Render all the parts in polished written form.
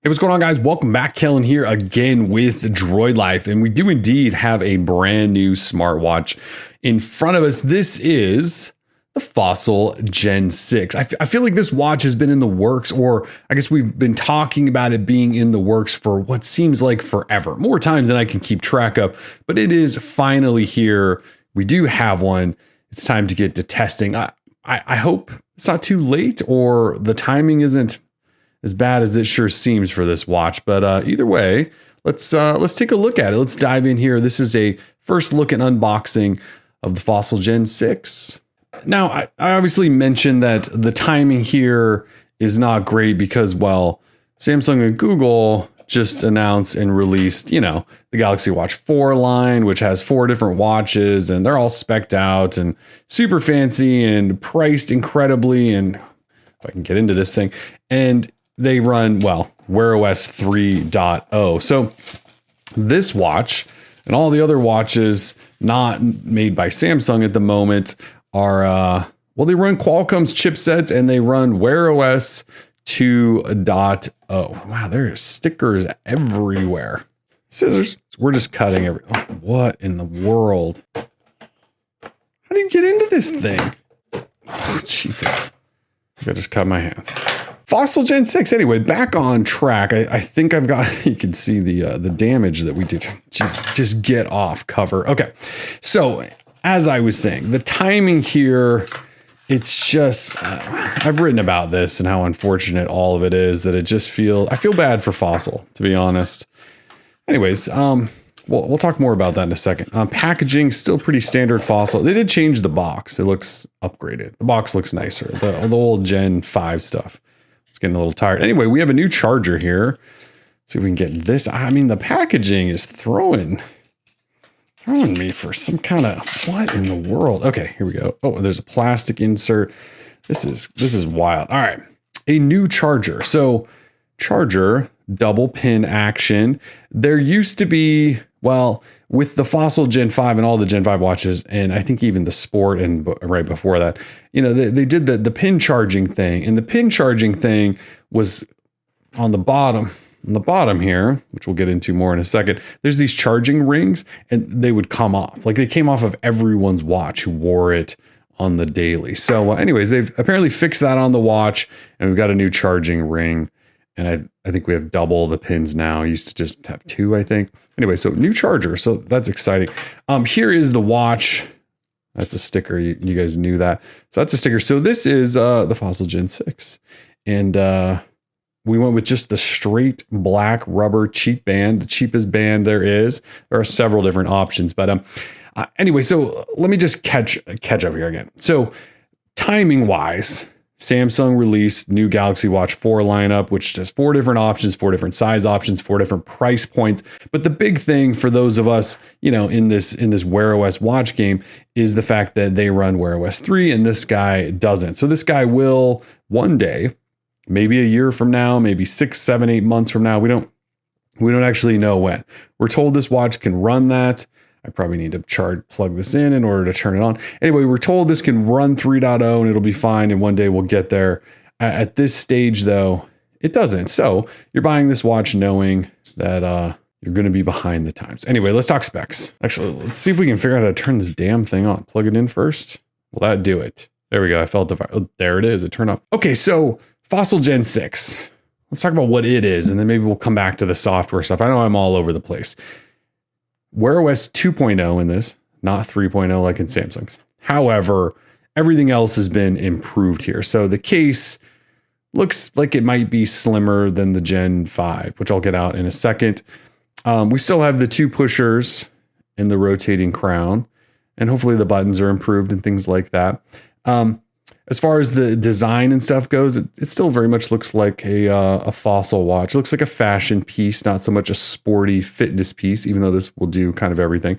Hey, what's going on, guys? Welcome back. Kellen here again with Droid Life, and we do indeed have a brand new smartwatch in front of us. This is the Fossil Gen 6. I feel like this watch has been in the works, or I guess we've been talking about it being in the works for what seems like forever, more times than I can keep track of, but it is finally here. We do have one. It's time to get to testing. I hope it's not too late or the timing isn't as bad as it sure seems for this watch. But either way, let's take a look at it. Let's dive in here. This is a first look and unboxing of the Fossil Gen 6. Now, I obviously mentioned that the timing here is not great because, well, Samsung and Google just announced and released, the Galaxy Watch 4 line, which has 4 different watches, and they're all spec'd out and super fancy and priced incredibly. And if I can get into this thing, and they run, well, Wear OS 3.0. So this watch and all the other watches not made by Samsung at the moment are, they run Qualcomm's chipsets and they run Wear OS 2.0. Wow, there's stickers everywhere. Scissors. We're just cutting everything. Oh, what in the world? How do you get into this thing? Oh, Jesus. I just cut my hands. Fossil Gen 6. Anyway, back on track. I think I've got, you can see the damage that we did. Just get off cover. Okay. So as I was saying, the timing here, it's just, I've written about this and how unfortunate all of it is, that it just I feel bad for Fossil, to be honest. Anyways, we'll talk more about that in a second. Packaging, still pretty standard Fossil. They did change the box. It looks upgraded. The box looks nicer. The old Gen 5 stuff. It's getting a little tired. Anyway, we have a new charger here. Let's see if we can get this. I mean, the packaging is throwing me for some kind of, what in the world? Okay, here we go. Oh, there's a plastic insert. This is wild. All right, a new charger. So charger, double pin action. There used to be, well, with the Fossil Gen 5 and all the Gen 5 watches, and I think even the Sport and right before that, they did the pin charging thing, and the pin charging thing was on the bottom here, which we'll get into more in a second. There's these charging rings, and they would come off. Like, they came off of everyone's watch who wore it on the daily. So anyways, they've apparently fixed that on the watch, and we've got a new charging ring. And I think we have double the pins now. I used to just have 2, I think. Anyway, so new charger. So that's exciting. Here is the watch. That's a sticker. You guys knew that. So that's a sticker. So this is the Fossil Gen 6. And we went with just the straight black rubber cheap band, the cheapest band there is. There are several different options. But anyway, so let me just catch up here again. So timing wise, Samsung released new Galaxy Watch 4 lineup, which has 4 different options, 4 different size options, 4 different price points. But the big thing for those of us, in this Wear OS watch game is the fact that they run Wear OS 3 and this guy doesn't. So this guy will one day, maybe a year from now, maybe 6, 7, 8 months from now. We don't actually know when. We're told this watch can run that. I probably need to plug this in order to turn it on. Anyway, we're told this can run 3.0 and it'll be fine. And one day we'll get there. At this stage, though, it doesn't. So you're buying this watch knowing that you're going to be behind the times. Anyway, let's talk specs. Actually, let's see if we can figure out how to turn this damn thing on. Plug it in first. Will that do it? There we go. I felt the fire. Oh, there it is. It turned on. Okay, so Fossil Gen 6. Let's talk about what it is, and then maybe we'll come back to the software stuff. I know I'm all over the place. Wear OS 2.0 in this, not 3.0 like in Samsung's. However, everything else has been improved here. So the case looks like it might be slimmer than the Gen 5, which I'll get out in a second. We still have the 2 pushers and the rotating crown, and hopefully the buttons are improved and things like that. As far as the design and stuff goes, it still very much looks like a Fossil watch. It looks like a fashion piece, not so much a sporty fitness piece, even though this will do kind of everything.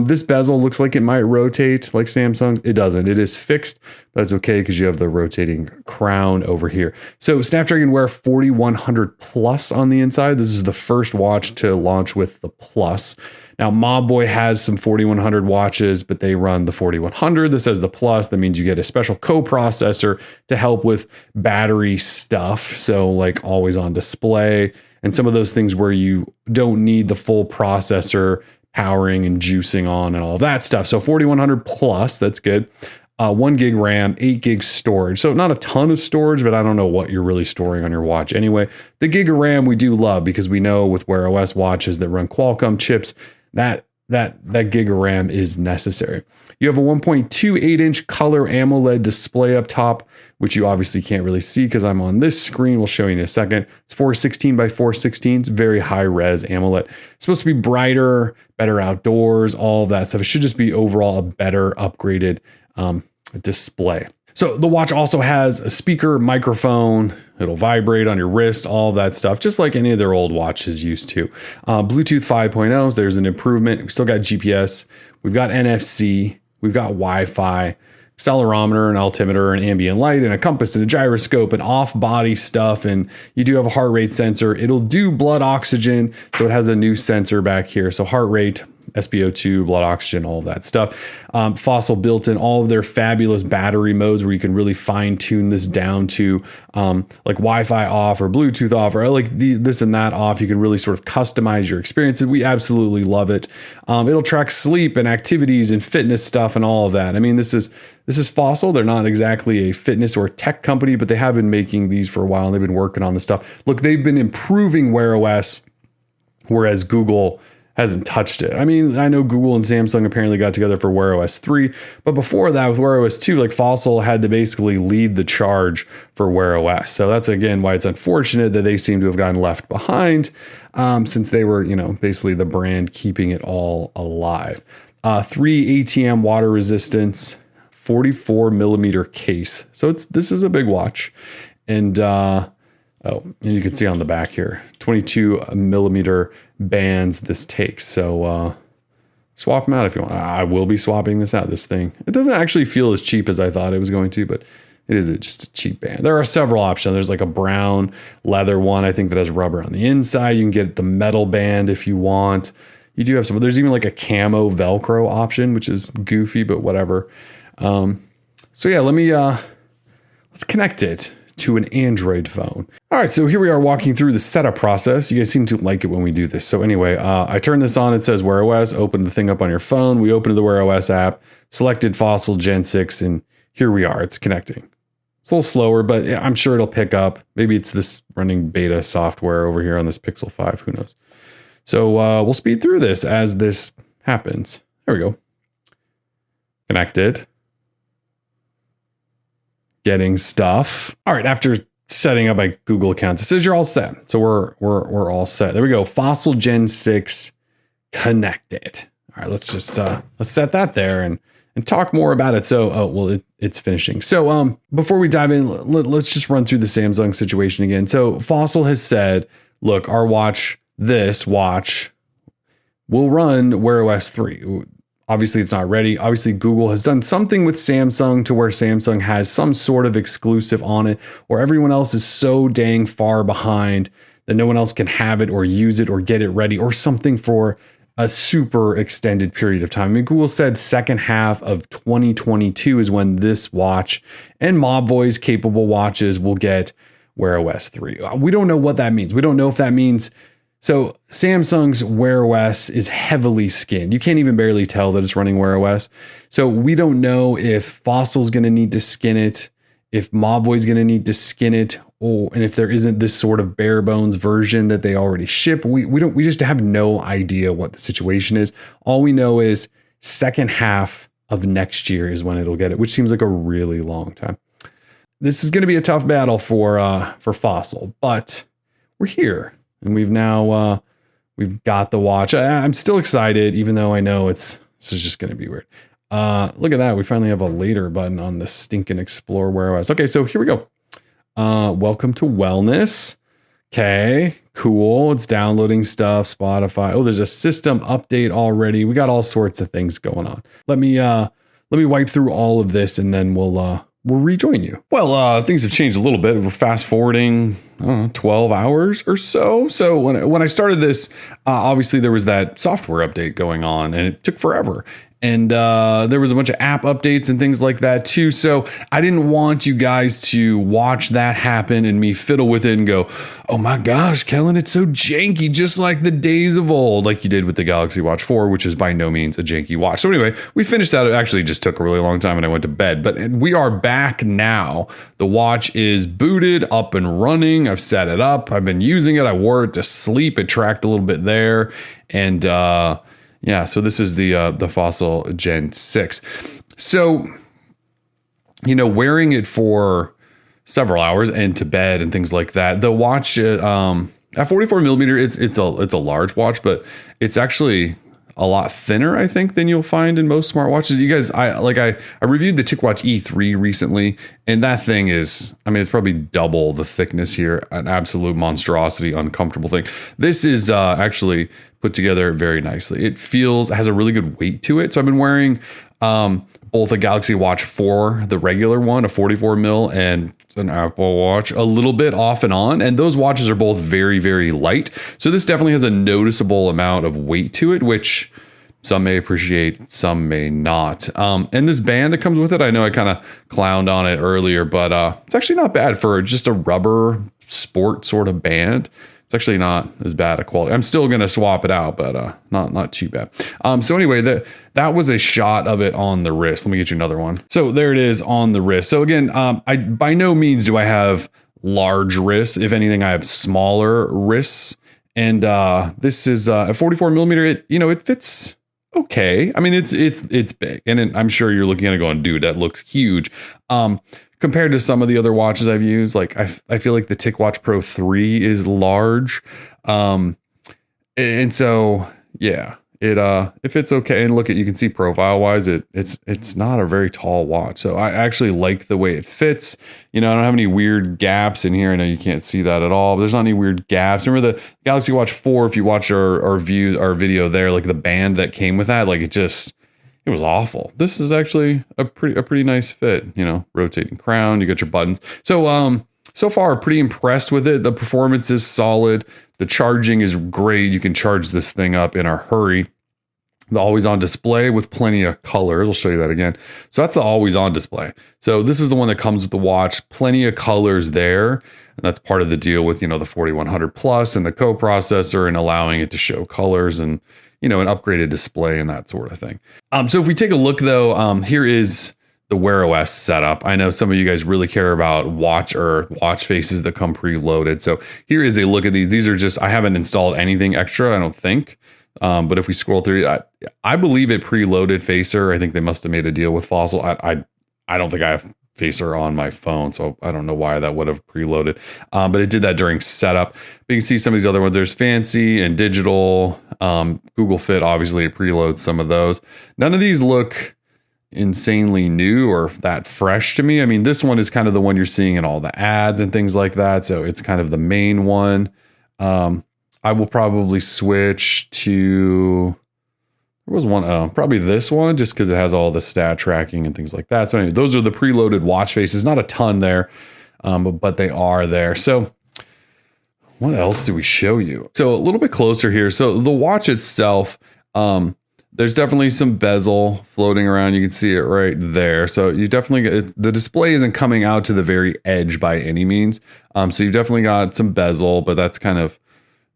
This bezel looks like it might rotate like Samsung. It doesn't. It is fixed. That's okay because you have the rotating crown over here. So Snapdragon Wear 4100 Plus on the inside. This is the first watch to launch with the Plus. Now, Mobboy has some 4100 watches, but they run the 4100. This has the Plus. That means you get a special coprocessor to help with battery stuff. So like always on display and some of those things where you don't need the full processor powering and juicing on and all of that stuff. So 4100 plus, that's good. 1 gig RAM, 8 gig storage. So not a ton of storage, but I don't know what you're really storing on your watch. Anyway, the gig of RAM we do love because we know with Wear OS watches that run Qualcomm chips, that gig of RAM is necessary. You have a 1.28 inch color AMOLED display up top, which you obviously can't really see because I'm on this screen. We'll show you in a second. It's 416 by 416. It's very high res AMOLED. It's supposed to be brighter, better outdoors, all of that stuff. It should just be overall a better upgraded display. So the watch also has a speaker, microphone. It'll vibrate on your wrist, all of that stuff, just like any of their old watches used to. Bluetooth 5.0, there's an improvement. We still got GPS. We've got NFC. We've got Wi-Fi, accelerometer, an altimeter, an ambient light, and a compass, and a gyroscope, and off-body stuff. And you do have a heart rate sensor. It'll do blood oxygen, so it has a new sensor back here. So heart rate, SpO2, blood oxygen, all of that stuff. Fossil built in all of their fabulous battery modes where you can really fine tune this down to like Wi-Fi off or Bluetooth off or like this and that off. You can really sort of customize your experiences. We absolutely love it. It'll track sleep and activities and fitness stuff and all of that. I mean, this is Fossil. They're not exactly a fitness or tech company, but they have been making these for a while and they've been working on this stuff. Look, they've been improving Wear OS, whereas Google hasn't touched it. I mean, I know Google and Samsung apparently got together for Wear OS 3, but before that with Wear OS 2, like Fossil had to basically lead the charge for Wear OS. So that's again why it's unfortunate that they seem to have gotten left behind since they were, basically the brand keeping it all alive. 3 ATM water resistance, 44 millimeter case. So this is a big watch. And and you can see on the back here, 22 millimeter bands this takes. So swap them out if you want. I will be swapping this out, this thing. It doesn't actually feel as cheap as I thought it was going to, but it is just a cheap band. There are several options. There's like a brown leather one, I think, that has rubber on the inside. You can get the metal band if you want. You do have some. There's even like a camo Velcro option, which is goofy, but whatever. So yeah, let's connect it to an Android phone. All right, so here we are walking through the setup process. You guys seem to like it when we do this. So anyway, I turn this on. It says Wear OS. Open the thing up on your phone. We open the Wear OS app, selected Fossil Gen 6, and here we are. It's connecting. It's a little slower, but I'm sure it'll pick up. Maybe it's this running beta software over here on this Pixel 5. Who knows? So we'll speed through this as this happens. There we go. Connected. Getting stuff. All right, after setting up my Google account, it says you're all set. So we're all set. There we go. Fossil Gen 6 connected. All right, let's just let's set that there and talk more about it. So it's finishing. So before we dive in, let's just run through the Samsung situation again. So Fossil has said, look, this watch will run Wear OS 3. Obviously, it's not ready. Obviously, Google has done something with Samsung to where Samsung has some sort of exclusive on it, or everyone else is so dang far behind that no one else can have it or use it or get it ready or something for a super extended period of time. I mean, Google said second half of 2022 is when this watch and Mobvoi capable watches will get Wear OS 3. We don't know what that means. We don't know if that means... So Samsung's Wear OS is heavily skinned. You can't even barely tell that it's running Wear OS. So we don't know if Fossil's going to need to skin it, if Mobvoi's going to need to skin it, and if there isn't this sort of bare bones version that they already ship. We just have no idea what the situation is. All we know is second half of next year is when it'll get it, which seems like a really long time. This is going to be a tough battle for Fossil, but we're here. And we've got the watch. I'm still excited, even though I know this is just going to be weird. Look at that. We finally have a later button on the stinking Explore Wear OS. Okay, so here we go. Welcome to Wellness. Okay, cool. It's downloading stuff, Spotify. Oh, there's a system update already. We got all sorts of things going on. Let me wipe through all of this and then we'll rejoin you. Well, things have changed a little bit. We're fast forwarding 12 hours or so. So when I started this, obviously there was that software update going on and it took forever. And there was a bunch of app updates and things like that too. So I didn't want you guys to watch that happen and me fiddle with it and go, oh my gosh, Kellen, it's so janky, just like the days of old, like you did with the Galaxy Watch 4, which is by no means a janky watch. So anyway, we finished that. It actually just took a really long time and I went to bed, but we are back now. The watch is booted, up and running. I've set it up. I've been using it. I wore it to sleep. It tracked a little bit there. And yeah, so this is the Fossil Gen 6. So, you know, wearing it for several hours and to bed and things like that. The watch at 44 millimeter, it's a large watch, but it's actually a lot thinner, I think, than you'll find in most smartwatches. You guys, I reviewed the TicWatch E3 recently, and that thing is, I mean, it's probably double the thickness here. An absolute monstrosity, uncomfortable thing. This is actually put together very nicely. It has a really good weight to it. So I've been wearing both a Galaxy Watch 4, the regular one, a 44 mil, and an Apple Watch a little bit off and on. And those watches are both very, very light. So this definitely has a noticeable amount of weight to it, which some may appreciate, some may not. And this band that comes with it, I know I kind of clowned on it earlier, but it's actually not bad for just a rubber sport sort of band. It's actually not as bad a quality. I'm still going to swap it out, but not too bad. So anyway, that was a shot of it on the wrist. Let me get you another one. So there it is on the wrist. So again, I by no means do I have large wrists. If anything, I have smaller wrists. And this is a 44 millimeter. It fits okay. I mean, it's big, and I'm sure you're looking at it going, dude, that looks huge. Compared to some of the other watches I've used, like I feel like the TicWatch Pro 3 is large. And so, yeah, it fits okay. And look, you can see profile wise, it's not a very tall watch. So I actually like the way it fits. I don't have any weird gaps in here. I know you can't see that at all, but there's not any weird gaps. Remember the Galaxy Watch 4, if you watch our video there, like the band that came with that, like it was awful. This is actually a pretty nice fit, rotating crown, you got your buttons. So, so far pretty impressed with it. The performance is solid. The charging is great. You can charge this thing up in a hurry. The always on display with plenty of colors. I'll show you that again. So that's the always on display. So this is the one that comes with the watch, plenty of colors there. And that's part of the deal with, the 4100 plus and the coprocessor and allowing it to show colors and, an upgraded display and that sort of thing. So if we take a look though, here is the Wear OS setup. I know some of you guys really care about watch faces that come preloaded. So here is a look at these. These are just, I haven't installed anything extra, I don't think. But if we scroll through, I believe it preloaded Facer. I think they must have made a deal with Fossil. I don't think I have Facer on my phone, so I don't know why that would have preloaded. But it did that during setup. But you can see some of these other ones. There's Fancy and Digital. Google Fit, obviously, it preloads some of those. None of these look insanely new or that fresh to me. I mean, this one is kind of the one you're seeing in all the ads and things like that. So it's kind of the main one. I will probably switch to... There was one, probably this one, just because it has all the stat tracking and things like that. So anyway, those are the preloaded watch faces. Not a ton there, but they are there. So what else do we show you? So a little bit closer here. So the watch itself, there's definitely some bezel floating around. You can see it right there. So you definitely, the display isn't coming out to the very edge by any means. So you've definitely got some bezel, but that's kind of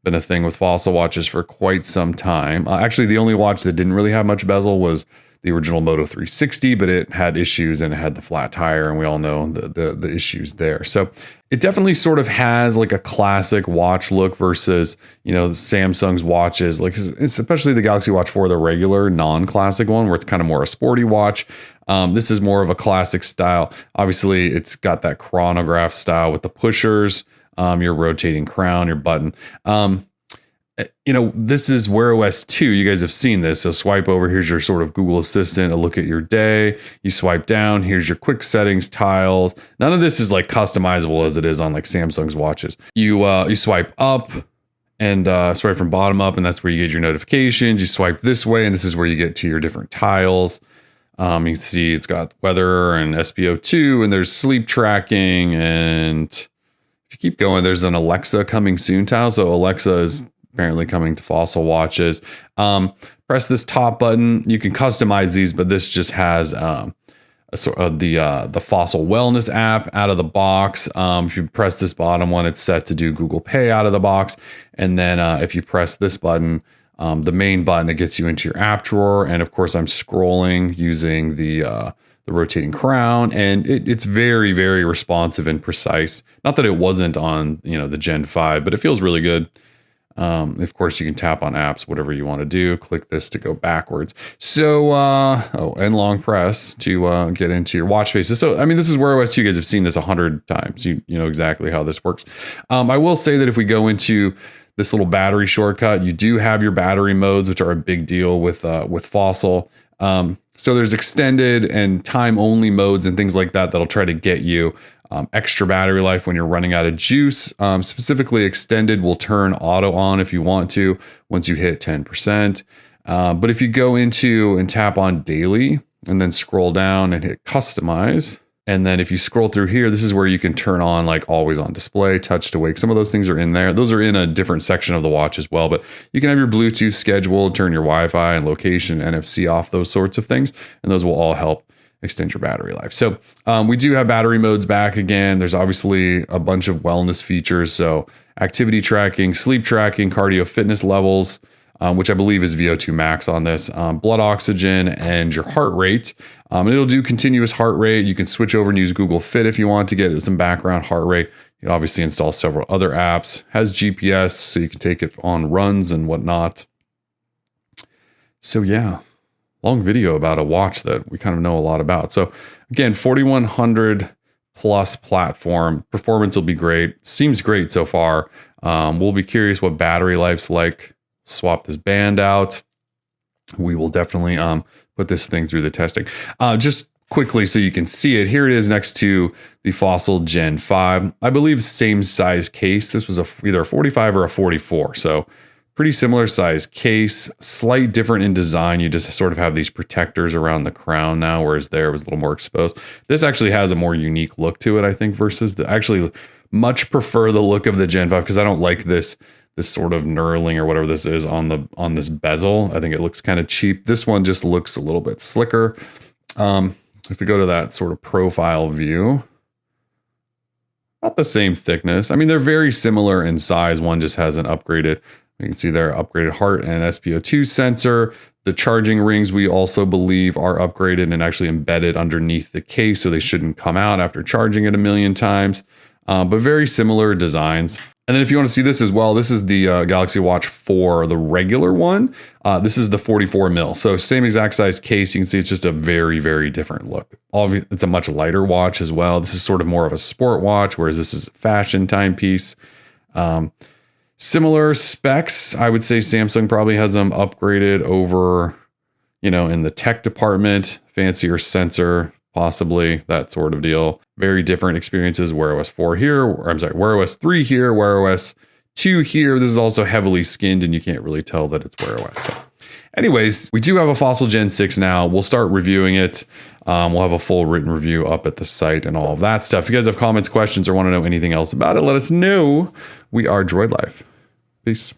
been a thing with Fossil watches for quite some time. Actually, the only watch that didn't really have much bezel was the original Moto 360, but it had issues and it had the flat tire, and we all know the issues there. So it definitely sort of has like a classic watch look versus, Samsung's watches, like especially the Galaxy Watch 4, the regular non-classic one, where it's kind of more a sporty watch. This is more of a classic style. Obviously, it's got that chronograph style with the pushers. Your rotating crown, your button. This is Wear OS 2. You guys have seen this. So swipe over. Here's your sort of Google Assistant, a look at your day. You swipe down. Here's your quick settings tiles. None of this is like customizable as it is on like Samsung's watches. You swipe up and swipe from bottom up, and that's where you get your notifications. You swipe this way, and this is where you get to your different tiles. You can see it's got weather and SpO2, and there's sleep tracking, and if you keep going, there's an Alexa coming soon tile. So Alexa is apparently coming to Fossil watches. Press this top button. You can customize these, but this just has sort of the Fossil Wellness app out of the box. If you press this bottom one, it's set to do Google Pay out of the box. And then if you press this button, the main button, it gets you into your app drawer. And of course, I'm scrolling using the rotating crown, and it's very, very responsive and precise. Not that it wasn't on, the Gen 5, but it feels really good. Of course, you can tap on apps, whatever you want to do. Click this to go backwards. So, and long press to get into your watch faces. So, I mean, this is Wear OS 2. You guys have seen this 100 times. You know exactly how this works. I will say that if we go into this little battery shortcut, you do have your battery modes, which are a big deal with Fossil. So there's extended and time only modes and things like that that'll try to get you extra battery life when you're running out of juice. Specifically, extended will turn auto on if you want to once you hit 10%. But if you go into and tap on daily and then scroll down and hit customize, and then if you scroll through here, this is where you can turn on like always on display, touch to wake. Some of those things are in there. Those are in a different section of the watch as well, but you can have your Bluetooth scheduled, turn your Wi-Fi and location, NFC off, those sorts of things. And those will all help extend your battery life. So we do have battery modes back again. There's obviously a bunch of wellness features. So activity tracking, sleep tracking, cardio fitness levels, which I believe is VO2 max on this, blood oxygen and your heart rate. And it'll do continuous heart rate. You can switch over and use Google Fit if you want to get some background heart rate. You can obviously install several other apps. Has GPS, so you can take it on runs and whatnot. So yeah, long video about a watch that we kind of know a lot about. So again, 4100 plus platform. Performance will be great. Seems great so far. We'll be curious what battery life's like. Swap this band out. We will definitely put this thing through the testing. Just quickly so you can see it. Here it is next to the Fossil Gen 5. I believe same size case. This was either a 45 or a 44. So pretty similar size case, slight different in design. You just sort of have these protectors around the crown now, whereas there was a little more exposed. This actually has a more unique look to it, I think, versus I actually much prefer the look of the Gen 5 because I don't like this sort of knurling or whatever this is on this bezel. I think it looks kind of cheap. This one just looks a little bit slicker. If we go to that sort of profile view, about the same thickness. I mean, they're very similar in size. One just has an upgraded, you can see their upgraded heart and SpO2 sensor. The charging rings we also believe are upgraded and actually embedded underneath the case, so they shouldn't come out after charging it a million times. But very similar designs. And then if you want to see this as well, this is the Galaxy Watch 4, the regular one. This is the 44 mil. So same exact size case. You can see it's just a very, very different look. It's a much lighter watch as well. This is sort of more of a sport watch, whereas this is a fashion timepiece. Similar specs. I would say Samsung probably has them upgraded over, in the tech department, fancier sensor, possibly that sort of deal. Very different experiences. Wear OS 4 here, Wear OS 3 here, Wear OS 2 here. This is also heavily skinned and you can't really tell that it's Wear OS. So anyways, we do have a Fossil Gen 6 now. We'll start reviewing it. We'll have a full written review up at the site and all of that stuff. If you guys have comments, questions, or want to know anything else about it, let us know. We are Droid Life. Peace.